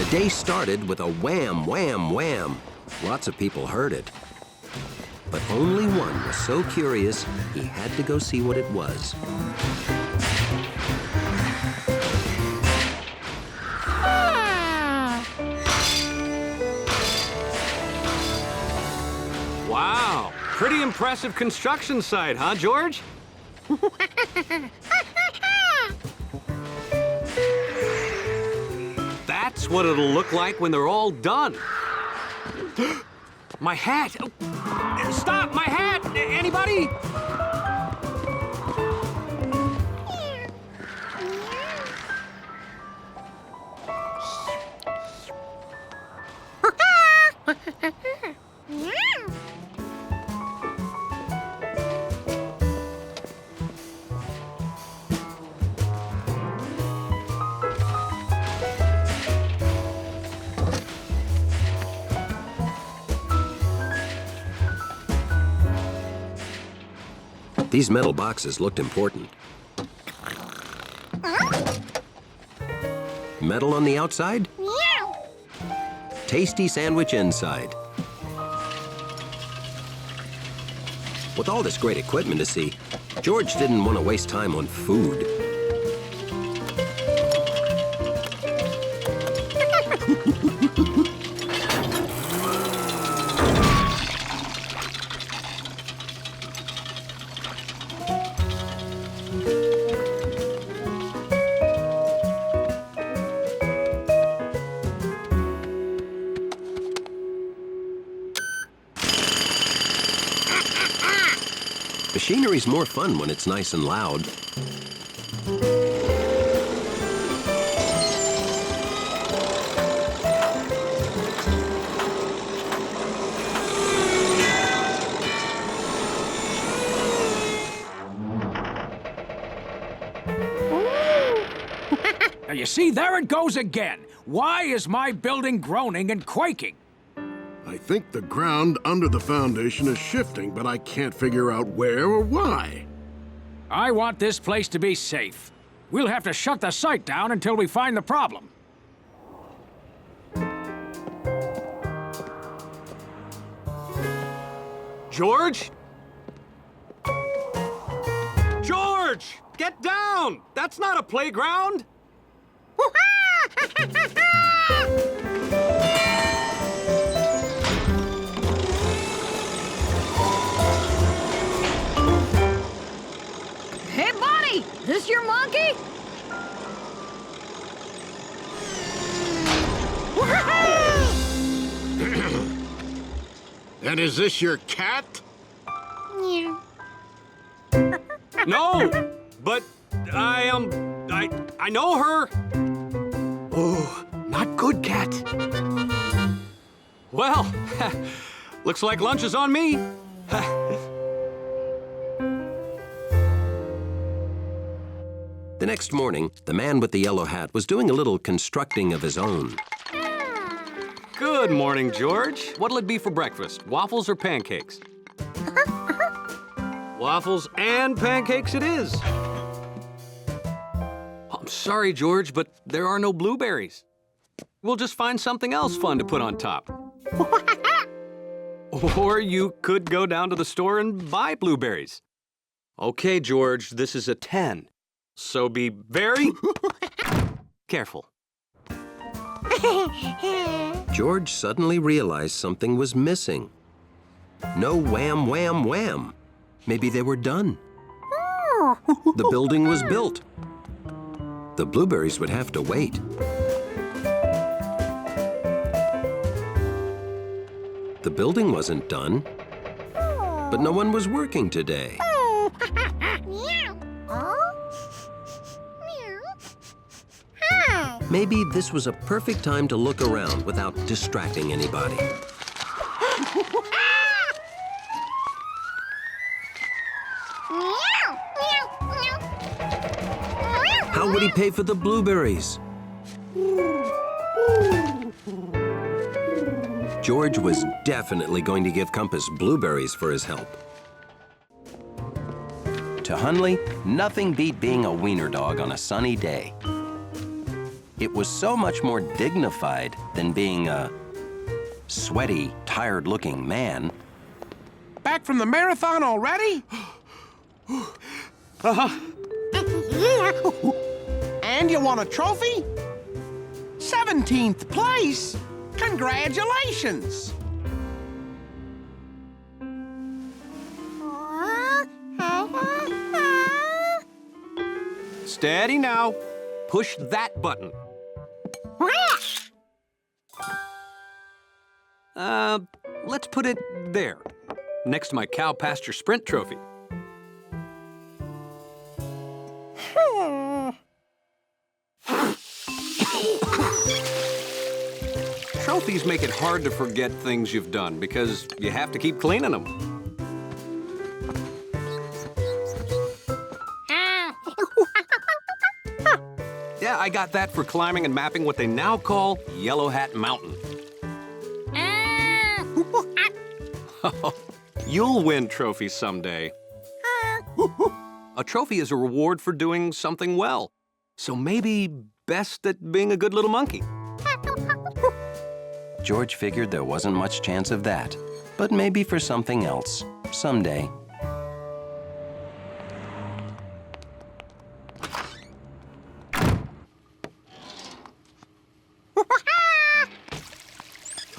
day started with a wham, wham, wham. Lots of people heard it. But only one was so curious, he had to go see what it was. Wow, pretty impressive construction site, huh, George? That's what it'll look like when they're all done. My hat! Stop, my hat! Anybody? These metal boxes looked important. Metal on the outside? Tasty sandwich inside. With all this great equipment to see, George didn't want to waste time on food. Machinery's more fun when it's nice and loud. Now, you see, there it goes again. Why is my building groaning and quaking? I think the ground under the foundation is shifting, but I can't figure out where or why. I want this place to be safe. We'll have to shut the site down until we find the problem. George? George! Get down! That's not a playground! Hey, buddy! This your monkey? And is this your cat? No! But I know her! Oh, not good, cat. Well, looks like lunch is on me. The next morning, the man with the yellow hat was doing a little constructing of his own. Good morning, George. What'll it be for breakfast, waffles or pancakes? Waffles and pancakes it is. I'm sorry, George, but there are no blueberries. We'll just find something else fun to put on top. Or you could go down to the store and buy blueberries. Okay, George, this is a 10. So be very careful. George suddenly realized something was missing. No wham, wham, wham. Maybe they were done. The building was built. The blueberries would have to wait. The building wasn't done, but no one was working today. Maybe this was a perfect time to look around without distracting anybody. How would he pay for the blueberries? George was definitely going to give Compass blueberries for his help. To Hunley, nothing beat being a wiener dog on a sunny day. It was so much more dignified than being a sweaty, tired-looking man. Back from the marathon already? And you won a trophy? 17th place! Congratulations! Steady now. Push that button. Let's put it there, next to my cow pasture sprint trophy. Trophies make it hard to forget things you've done because you have to keep cleaning them. Yeah, I got that for climbing and mapping what they now call Yellow Hat Mountain. You'll win trophies someday. A trophy is a reward for doing something well. So maybe best at being a good little monkey. George figured there wasn't much chance of that, but maybe for something else, someday.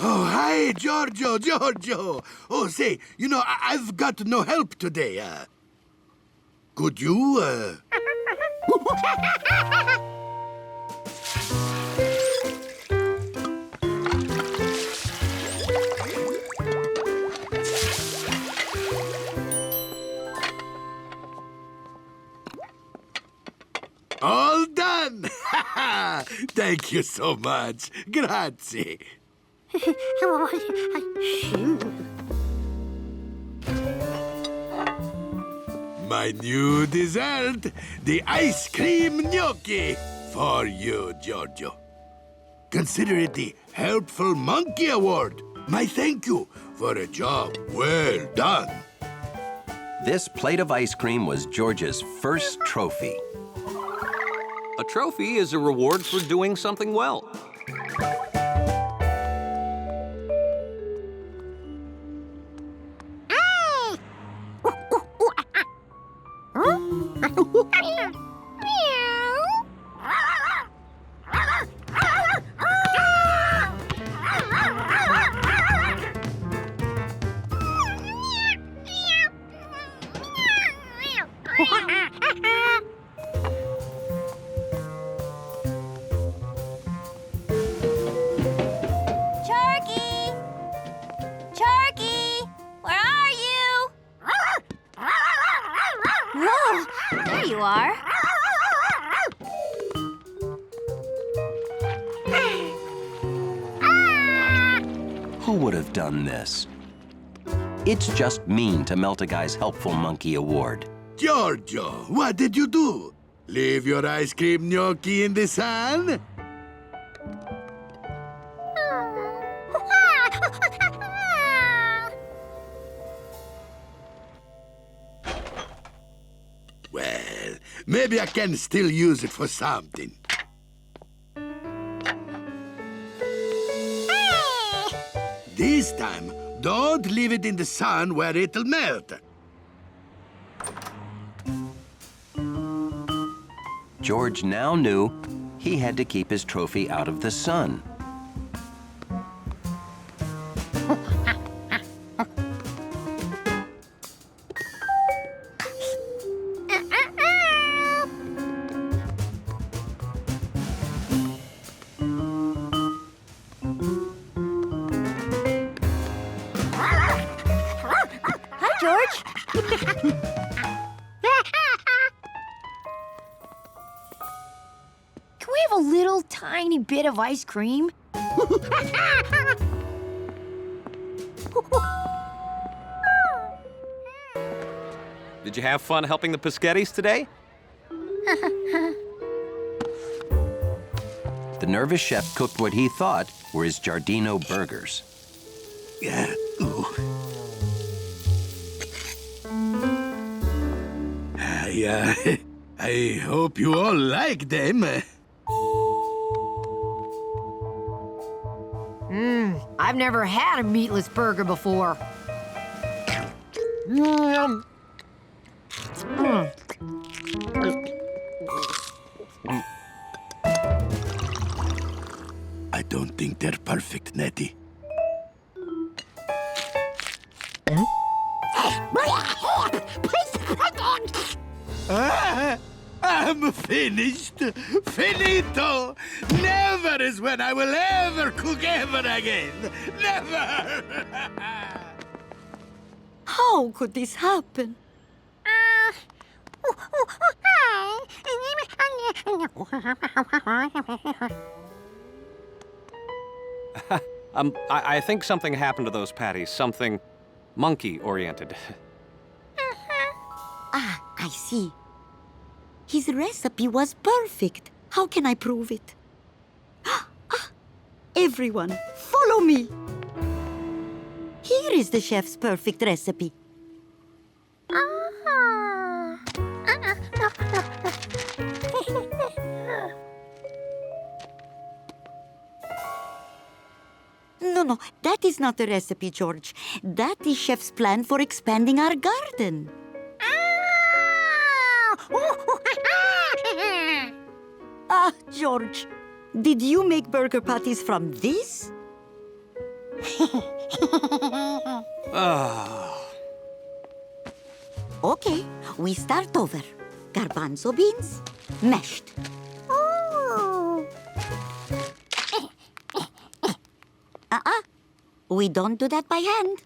Oh, hi, Giorgio. Oh, say, I've got no help today. Could you, All done! Thank you so much. Grazie. My new dessert, the ice cream gnocchi, for you, Giorgio. Consider it the Helpful Monkey Award. My thank you for a job well done. This plate of ice cream was George's first trophy. A trophy is a reward for doing something well. There you are. Who would have done this? It's just mean to melt a guy's Helpful Monkey Award. Giorgio, what did you do? Leave your ice cream gnocchi in the sun? Well, maybe I can still use it for something. This time, don't leave it in the sun where it'll melt. George now knew he had to keep his trophy out of the sun. Hi, George. Can we have a little tiny bit of ice cream? Did you have fun helping the Peschettis today? The nervous chef cooked what he thought were his Giardino burgers. Yeah. Ooh. I hope you all like them. I've never had a meatless burger before. I don't think they're perfect, Nettie. I'm finished. Finito. Never is when I will ever cook ever again. Never. How could this happen? I think something happened to those patties. Something monkey-oriented. Ah, I see. His recipe was perfect. How can I prove it? Everyone, follow me. Here is the chef's perfect recipe. No, that is not the recipe, George. That is chef's plan for expanding our garden. Ah, George, did you make burger patties from this? Okay, we start over. Garbanzo beans, mashed. We don't do that by hand.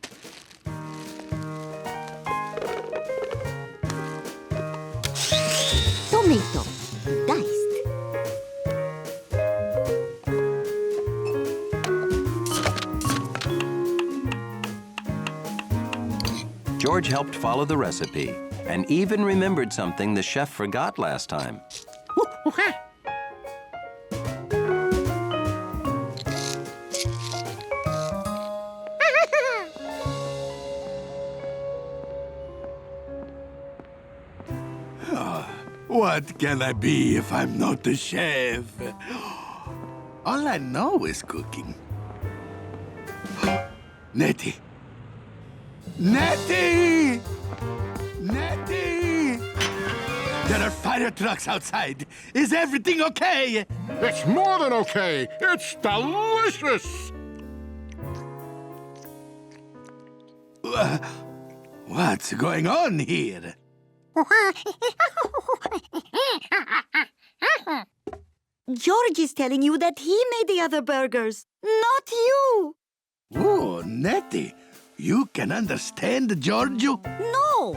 Tomato, diced. George helped follow the recipe and even remembered something the chef forgot last time. What can I be if I'm not the chef? All I know is cooking. Nettie! Nettie! Nettie! There are fire trucks outside. Is everything okay? It's more than okay. It's delicious. What's going on here? George is telling you that he made the other burgers, not you. Oh, Nettie, you can understand Giorgio? No.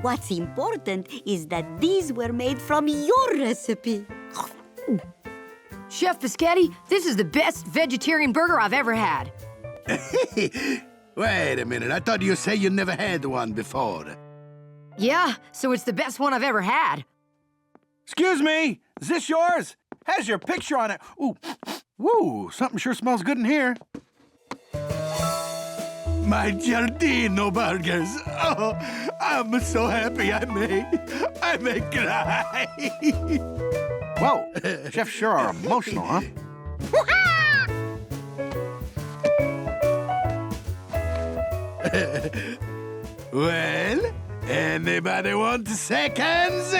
What's important is that these were made from your recipe. Chef Biscotti, this is the best vegetarian burger I've ever had. Wait a minute, I thought you said you never had one before. Yeah, so it's the best one I've ever had. Excuse me, is this yours? Has your picture on it. Ooh, woo, something sure smells good in here. My Giardino burgers. Oh, I'm so happy I may cry. Whoa, chefs sure are emotional, huh? Well, anybody want seconds?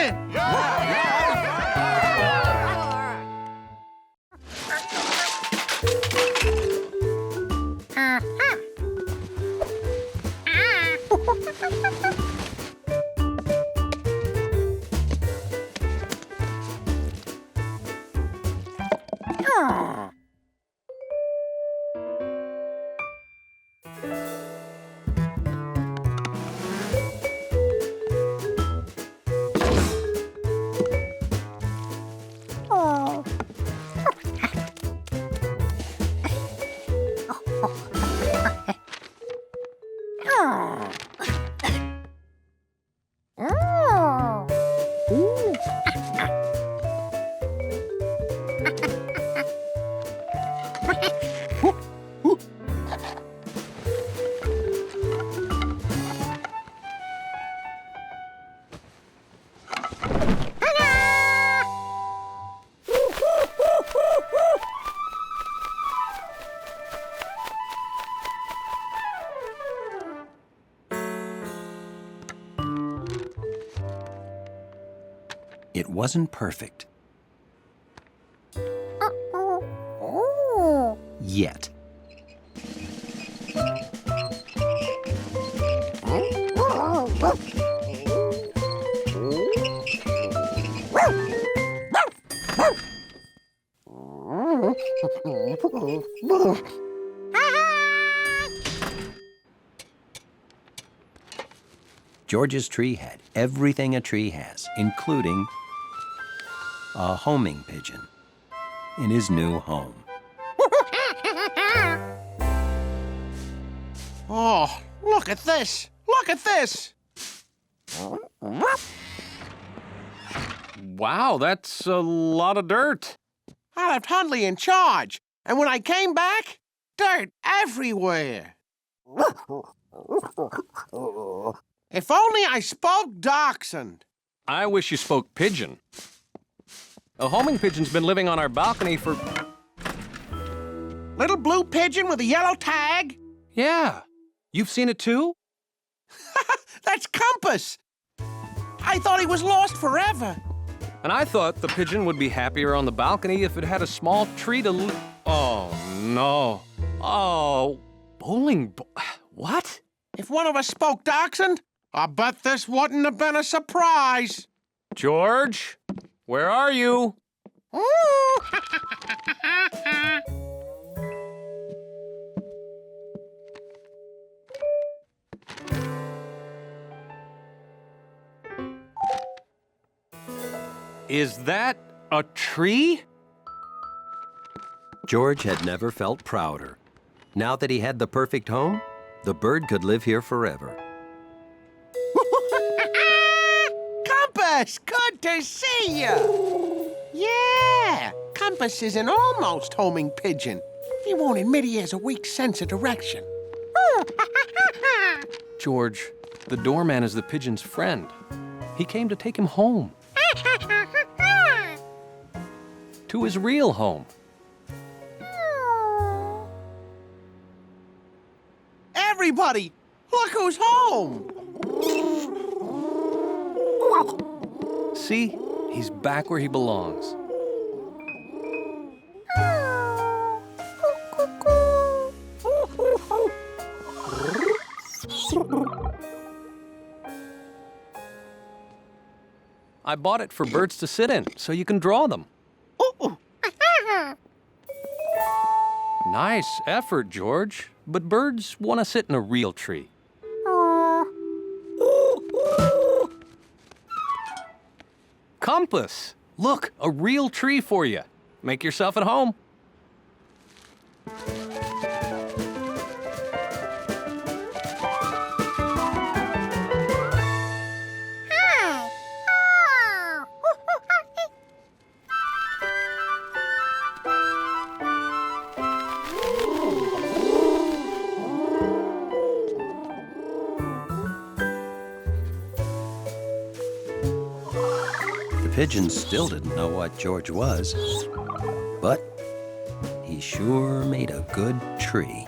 It wasn't perfect. Yet. George's tree had everything a tree has, including a homing pigeon in his new home. Oh, look at this! Look at this! Wow, that's a lot of dirt. I left Hundley in charge, and when I came back, dirt everywhere. If only I spoke Dachshund. I wish you spoke pigeon. A homing pigeon's been living on our balcony for... Little blue pigeon with a yellow tag? Yeah. You've seen it too? That's Compass. I thought he was lost forever. And I thought the pigeon would be happier on the balcony if it had a small tree to Oh, no. Oh, what? If one of us spoke Dachshund, I bet this wouldn't have been a surprise. George, where are you? Is that a tree? George had never felt prouder. Now that he had the perfect home, the bird could live here forever. Compass, good to see you. Yeah, Compass is an almost homing pigeon. He won't admit he has a weak sense of direction. George, the doorman is the pigeon's friend. He came to take him home. To his real home. Everybody, look who's home. See? He's back where he belongs. I bought it for birds to sit in, so you can draw them. Nice effort, George. But birds want to sit in a real tree. Compass! Look, a real tree for you. Make yourself at home. The pigeon still didn't know what George was, but he sure made a good tree.